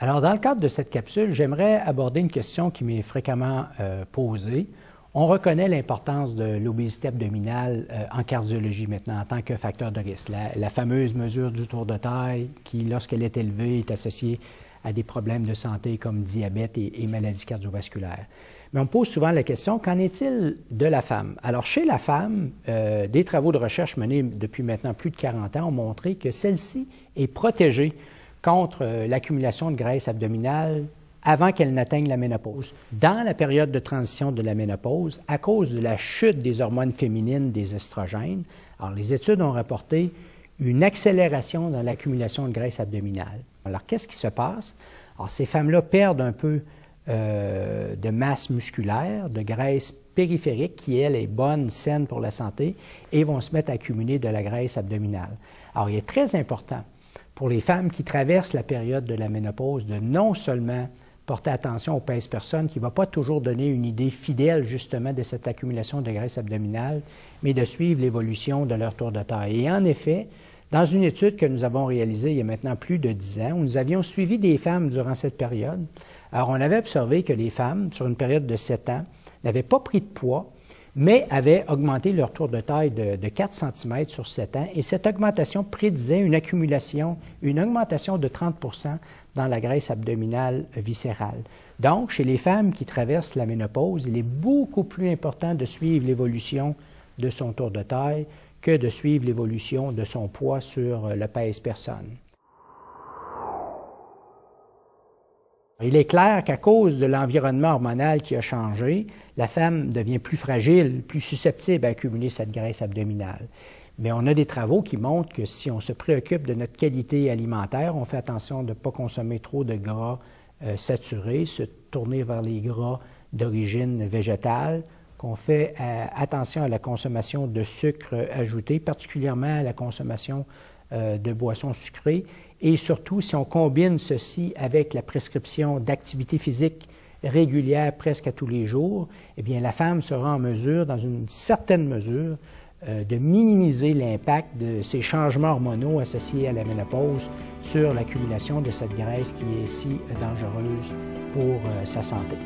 Alors, dans le cadre de cette capsule, j'aimerais aborder une question qui m'est fréquemment posée. On reconnaît l'importance de l'obésité abdominale en cardiologie maintenant en tant que facteur de risque. La fameuse mesure du tour de taille qui, lorsqu'elle est élevée, est associée à des problèmes de santé comme diabète et maladies cardiovasculaires. Mais on me pose souvent la question, qu'en est-il de la femme? Alors, chez la femme, des travaux de recherche menés depuis maintenant plus de 40 ans ont montré que celle-ci est protégée contre l'accumulation de graisse abdominale avant qu'elle n'atteigne la ménopause. Dans la période de transition de la ménopause, à cause de la chute des hormones féminines, des estrogènes, alors les études ont rapporté une accélération dans l'accumulation de graisse abdominale. Alors, qu'est-ce qui se passe? Alors, ces femmes-là perdent un peu de masse musculaire, de graisse périphérique, qui, elle, est bonne, saine pour la santé, et vont se mettre à accumuler de la graisse abdominale. Alors, il est très important pour les femmes qui traversent la période de la ménopause de non seulement porter attention au pèse-personne, qui ne va pas toujours donner une idée fidèle justement de cette accumulation de graisse abdominale, mais de suivre l'évolution de leur tour de taille. Et en effet, dans une étude que nous avons réalisée il y a maintenant plus de 10 ans, où nous avions suivi des femmes durant cette période, alors on avait observé que les femmes, sur une période de 7 ans, n'avaient pas pris de poids, mais avaient augmenté leur tour de taille de 4 cm sur 7 ans, et cette augmentation prédisait une augmentation de 30 % dans la graisse abdominale viscérale. Donc, chez les femmes qui traversent la ménopause, il est beaucoup plus important de suivre l'évolution de son tour de taille que de suivre l'évolution de son poids sur le pèse-personne. Il est clair qu'à cause de l'environnement hormonal qui a changé, la femme devient plus fragile, plus susceptible à accumuler cette graisse abdominale. Mais on a des travaux qui montrent que si on se préoccupe de notre qualité alimentaire, on fait attention de ne pas consommer trop de gras saturés, se tourner vers les gras d'origine végétale, qu'on fait attention à la consommation de sucre ajouté, particulièrement à la consommation de boissons sucrées, et surtout si on combine ceci avec la prescription d'activité physique régulière presque à tous les jours, eh bien la femme sera en mesure, dans une certaine mesure, de minimiser l'impact de ces changements hormonaux associés à la ménopause sur l'accumulation de cette graisse qui est si dangereuse pour sa santé.